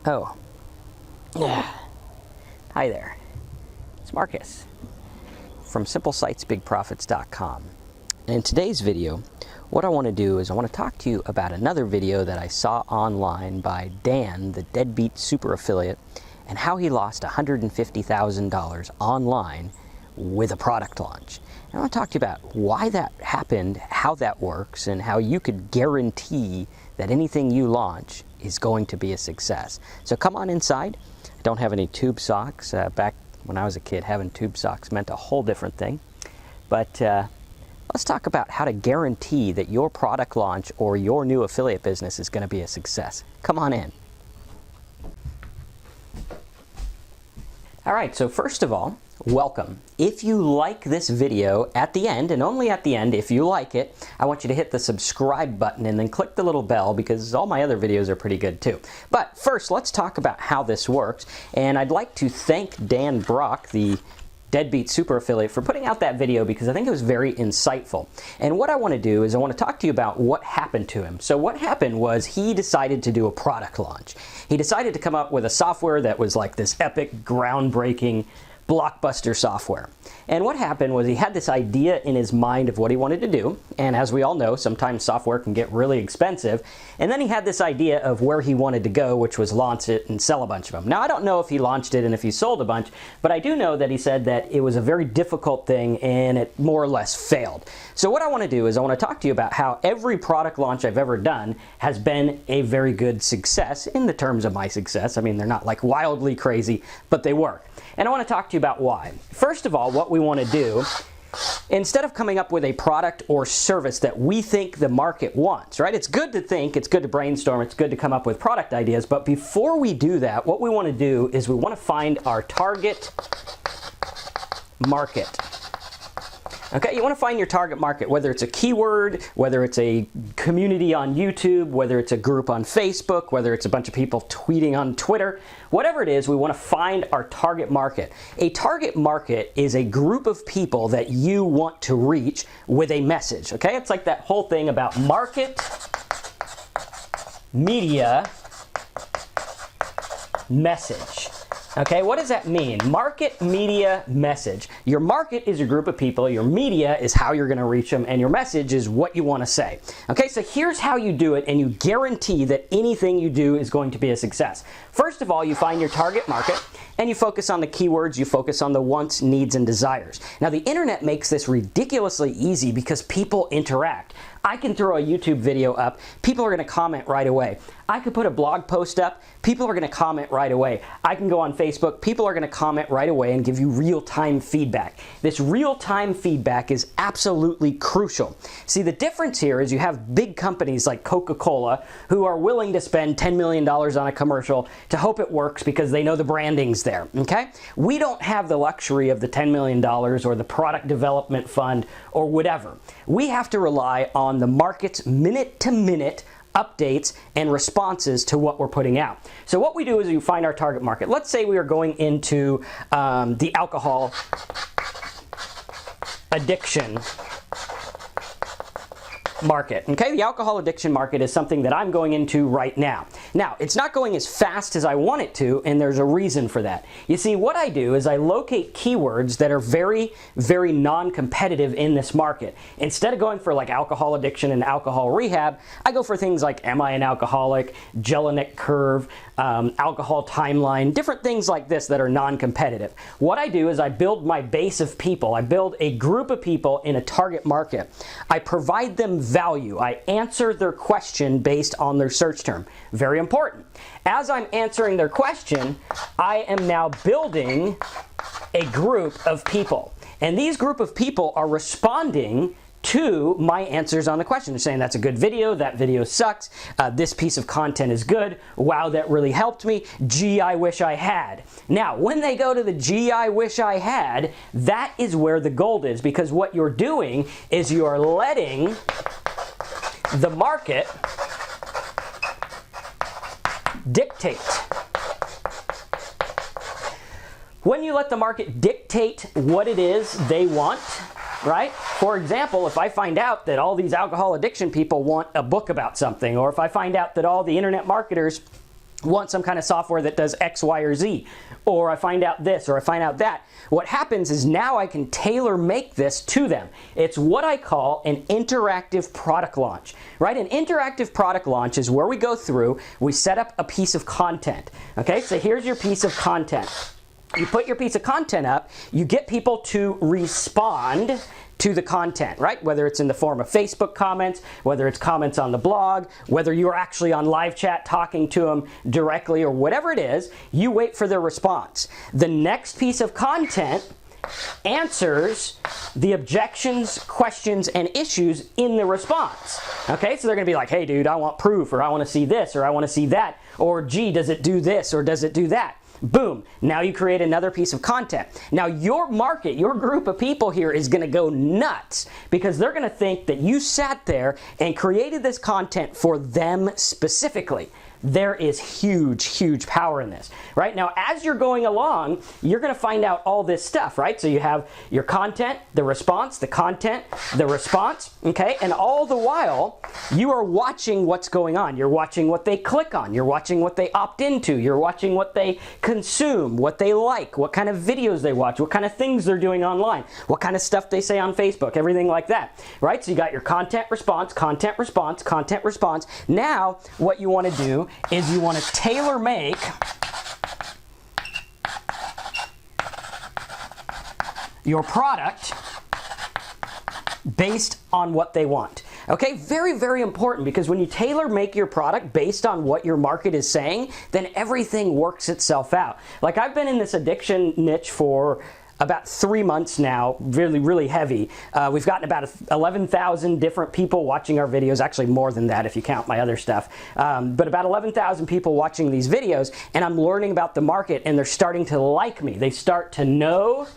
Oh, yeah. Hi there. It's Marcus from SimpleSitesBigProfits.com. And in today's video, what I want to do is I want to talk to you about another video that I saw online by Dan, the Deadbeat Super Affiliate, and how he lost $150,000 online with a product launch. And I want to talk to you about why that happened, how that works, and how you could guarantee that anything you launch is going to be a success. So come on inside. I don't have any tube socks. Back when I was a kid, having tube socks meant a whole different thing. But let's talk about how to guarantee that your product launch or your new affiliate business is going to be a success. Come on in. All right, so first of all, welcome. If you like this video, at the end, and only at the end, if you like it, I want you to hit the subscribe button and then click the little bell because all my other videos are pretty good too. But first, let's talk about how this works. And I'd like to thank Dan Brock, the Deadbeat Super Affiliate, for putting out that video because I think it was very insightful. And what I want to do is I want to talk to you about what happened to him. So what happened was he decided to do a product launch. He decided to come up with a software that was like this epic, groundbreaking, blockbuster software. And what happened was he had this idea in his mind of what he wanted to do, and as we all know, sometimes software can get really expensive, and then he had this idea of where he wanted to go, which was launch it and sell a bunch of them. Now, I don't know if he launched it and if he sold a bunch, but I do know that he said that it was a very difficult thing and it more or less failed. So what I want to do is I want to talk to you about how every product launch I've ever done has been a very good success in the terms of my success. I mean, they're not like wildly crazy, but they work. And I want to talk to you about why. First of all, what we want to do, instead of coming up with a product or service that we think the market wants, right? It's good to think, it's good to brainstorm, it's good to come up with product ideas, but before we do that, what we want to do is we want to find our target market. Okay, you want to find your target market, whether it's a keyword, whether it's a community on YouTube, whether it's a group on Facebook, whether it's a bunch of people tweeting on Twitter, whatever it is, we want to find our target market. A target market is a group of people that you want to reach with a message, okay? It's like that whole thing about market, media, message. Okay, what does that mean? Market, media, message. Your market is a group of people, your media is how you're going to reach them, and your message is what you want to say. Okay, so here's how you do it, and you guarantee that anything you do is going to be a success. First of all, you find your target market, and you focus on the keywords, you focus on the wants, needs, and desires. Now, the internet makes this ridiculously easy because people interact. I can throw a YouTube video up, people are going to comment right away. I could put a blog post up, people are going to comment right away. I can go on Facebook, people are going to comment right away and give you real-time feedback. This real-time feedback is absolutely crucial. See, the difference here is you have big companies like Coca-Cola who are willing to spend $10 million on a commercial to hope it works because they know the branding's there, okay? We don't have the luxury of the $10 million or the product development fund or whatever. We have to rely on the market's minute-to-minute updates and responses to what we're putting out. So what we do is we find our target market. Let's say we are going into the alcohol addiction market. Okay, the alcohol addiction market is something that I'm going into right now. Now, it's not going as fast as I want it to, and there's a reason for that. You see, what I do is I locate keywords that are very, very non-competitive in this market. Instead of going for like alcohol addiction and alcohol rehab, I go for things like Am I an Alcoholic, Jelinek Curve, alcohol timeline, different things like this that are non-competitive. What I do is I build my base of people. I build a group of people in a target market. I provide them value. I answer their question based on their search term. Very important. As I'm answering their question, I am now building a group of people. And these group of people are responding to my answers on the question. They're saying that's a good video, that video sucks, this piece of content is good, wow, that really helped me, gee, I wish I had. Now, when they go to the gee, I wish I had, that is where the gold is, because what you're doing is you're letting the market dictate. When you let the market dictate what it is they want, right? For example, if I find out that all these alcohol addiction people want a book about something, or if I find out that all the internet marketers want some kind of software that does X, Y, or Z, or I find out this, or I find out that. What happens is now I can tailor make this to them. It's what I call an interactive product launch, right? An interactive product launch is where we go through, we set up a piece of content, okay? So here's your piece of content. You put your piece of content up, you get people to respond to the content, right? Whether it's in the form of Facebook comments, whether it's comments on the blog, whether you're actually on live chat talking to them directly or whatever it is, you wait for their response. The next piece of content answers the objections, questions, and issues in the response. Okay, so they're gonna be like, hey dude, I want proof, or I wanna see this, or I wanna see that, or gee, does it do this, or does it do that? Boom, now you create another piece of content. Now your market, your group of people here is gonna go nuts because they're gonna think that you sat there and created this content for them specifically. There is huge, huge power in this, right? Now, as you're going along, you're gonna find out all this stuff, right? So you have your content, the response, the content, the response, okay? And all the while, you are watching what's going on. You're watching what they click on. You're watching what they opt into. You're watching what they consume, what they like, what kind of videos they watch, what kind of things they're doing online, what kind of stuff they say on Facebook, everything like that, right? So you got your content response, content response, content response. Now, what you wanna do is you want to tailor make your product based on what they want. Okay, very, very important, because when you tailor make your product based on what your market is saying, then everything works itself out. Like, I've been in this addiction niche for about 3 months now, really, really heavy. We've gotten about 11,000 different people watching our videos, actually more than that if you count my other stuff, but about 11,000 people watching these videos, and I'm learning about the market, and they're starting to like me. They start to know,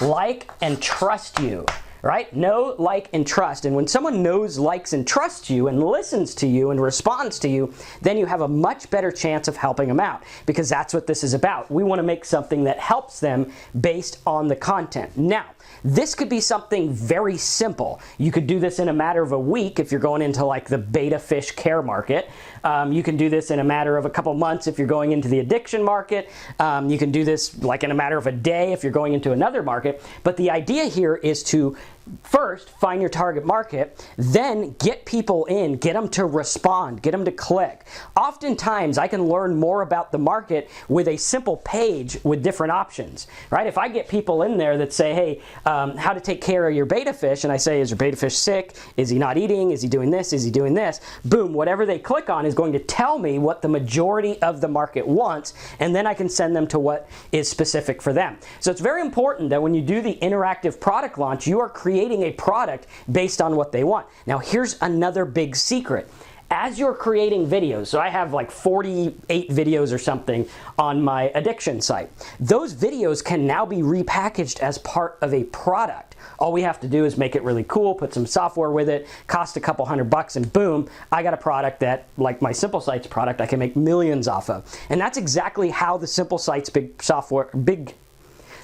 like, and trust you. Right? Know, like, and trust. And when someone knows, likes, and trusts you and listens to you and responds to you, then you have a much better chance of helping them out, because that's what this is about. We want to make something that helps them based on the content. Now, this could be something very simple. You could do this in a matter of a week if you're going into like the beta fish care market. You can do this in a matter of a couple months if you're going into the addiction market. You can do this like in a matter of a day if you're going into another market. But the idea here is to first find your target market, then get people in, get them to respond, get them to click. Oftentimes, I can learn more about the market with a simple page with different options, right? If I get people in there that say, hey, how to take care of your beta fish, and I say, is your beta fish sick? Is he not eating? Is he doing this? Is he doing this? Boom, whatever they click on is going to tell me what the majority of the market wants, and then I can send them to what is specific for them. So it's very important that when you do the interactive product launch, you are creating a product based on what they want. Now, here's another big secret. As you're creating videos, so I have like 48 videos or something on my addiction site. Those videos can now be repackaged as part of a product. All we have to do is make it really cool, put some software with it, cost a couple $100, and boom, I got a product that, like my Simple Sites product, I can make millions off of. And that's exactly how the Simple Sites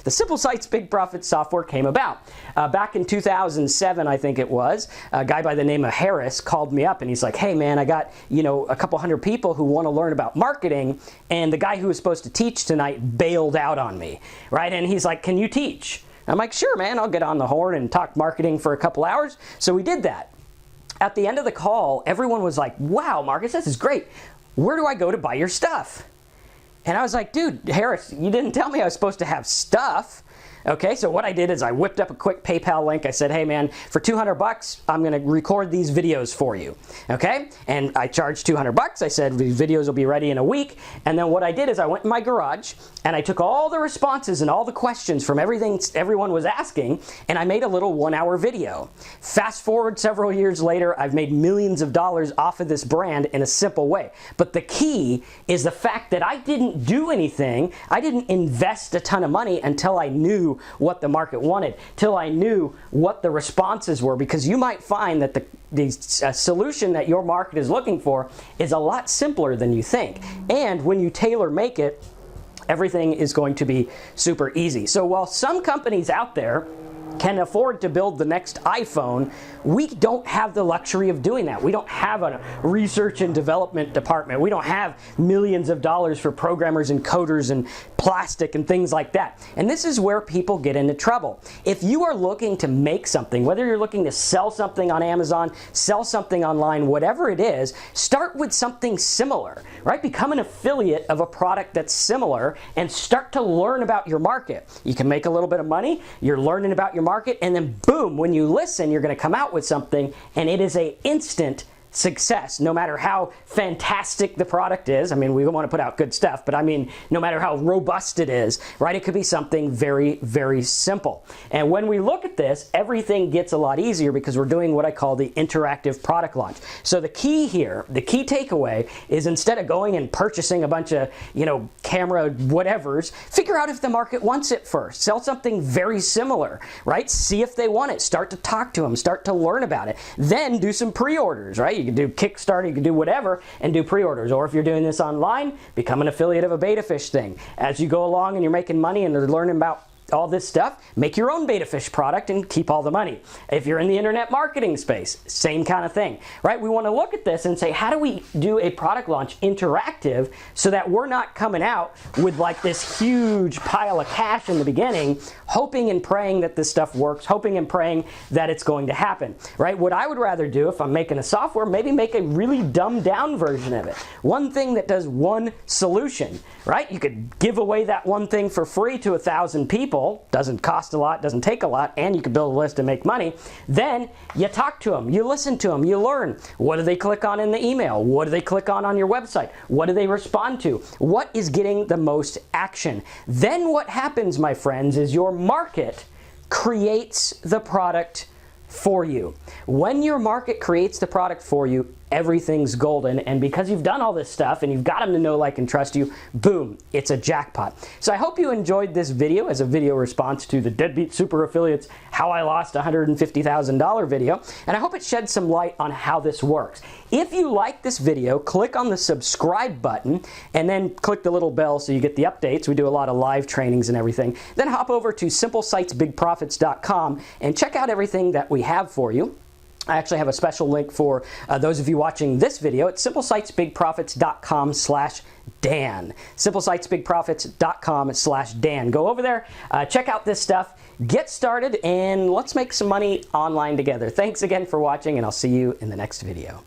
the Simple Sites Big Profit software came about. Back in 2007, I think it was, a guy by the name of Harris called me up and he's like, hey man, I got, a couple hundred people who want to learn about marketing, and the guy who was supposed to teach tonight bailed out on me, right? And he's like, can you teach? I'm like, sure man, I'll get on the horn and talk marketing for a couple hours. So we did that. At the end of the call, everyone was like, wow, Marcus, this is great. Where do I go to buy your stuff? And I was like, dude, Harris, you didn't tell me I was supposed to have stuff. Okay, so what I did is I whipped up a quick PayPal link. I said, hey man, for $200, I'm gonna record these videos for you, okay? And I charged $200. I said, these videos will be ready in a week. And then what I did is I went in my garage and I took all the responses and all the questions from everything everyone was asking, and I made a little 1-hour video. Fast forward several years later, I've made millions of dollars off of this brand in a simple way. But the key is the fact that I didn't do anything. I didn't invest a ton of money until I knew what the market wanted, till I knew what the responses were, because you might find that the solution that your market is looking for is a lot simpler than you think. And when you tailor make it, everything is going to be super easy. So while some companies out there can afford to build the next iPhone, we don't have the luxury of doing that. We don't have a research and development department. We don't have millions of dollars for programmers and coders and plastic and things like that. And this is where people get into trouble. If you are looking to make something, whether you're looking to sell something on Amazon, sell something online, whatever it is, start with something similar, right? Become an affiliate of a product that's similar and start to learn about your market. You can make a little bit of money, you're learning about your market, and then boom, when you listen, you're going to come out with something and it is an instant success, no matter how fantastic the product is. I mean, we want to put out good stuff, but I mean, no matter how robust it is, right? It could be something very, very simple. And when we look at this, everything gets a lot easier because we're doing what I call the interactive product launch. So the key here, the key takeaway is instead of going and purchasing a bunch of, camera whatevers, figure out if the market wants it first. Sell something very similar, right? See if they want it. Start to talk to them, start to learn about it. Then do some pre-orders, right? You can do Kickstarter, you can do whatever, and do pre-orders. Or if you're doing this online, become an affiliate of a BetaFish thing. As you go along and you're making money and you're learning about all this stuff, make your own BetaFish product and keep all the money. If you're in the internet marketing space, same kind of thing, right? We want to look at this and say, how do we do a product launch interactive so that we're not coming out with like this huge pile of cash in the beginning, hoping and praying that this stuff works, hoping and praying that it's going to happen, right? What I would rather do if I'm making a software, maybe make a really dumbed down version of it. One thing that does one solution, right? You could give away that one thing for free to 1,000 people. Doesn't cost a lot, doesn't take a lot, and you can build a list and make money. Then you talk to them, you listen to them, you learn. What do they click on in the email? What do they click on your website? What do they respond to? What is getting the most action? Then what happens, my friends, is your market creates the product for you. When your market creates the product for you, everything's golden, and because you've done all this stuff and you've got them to know, like, and trust you, boom, it's a jackpot. So I hope you enjoyed this video as a video response to the Deadbeat Super Affiliates How I Lost $150,000 video, and I hope it sheds some light on how this works. If you like this video, click on the subscribe button and then click the little bell so you get the updates. We do a lot of live trainings and everything. Then hop over to simplesitesbigprofits.com and check out everything that we have for you. I actually have a special link for those of you watching this video at simplesitesbigprofits.com/Dan. simplesitesbigprofits.com/Dan. Go over there, check out this stuff, get started, and let's make some money online together. Thanks again for watching, and I'll see you in the next video.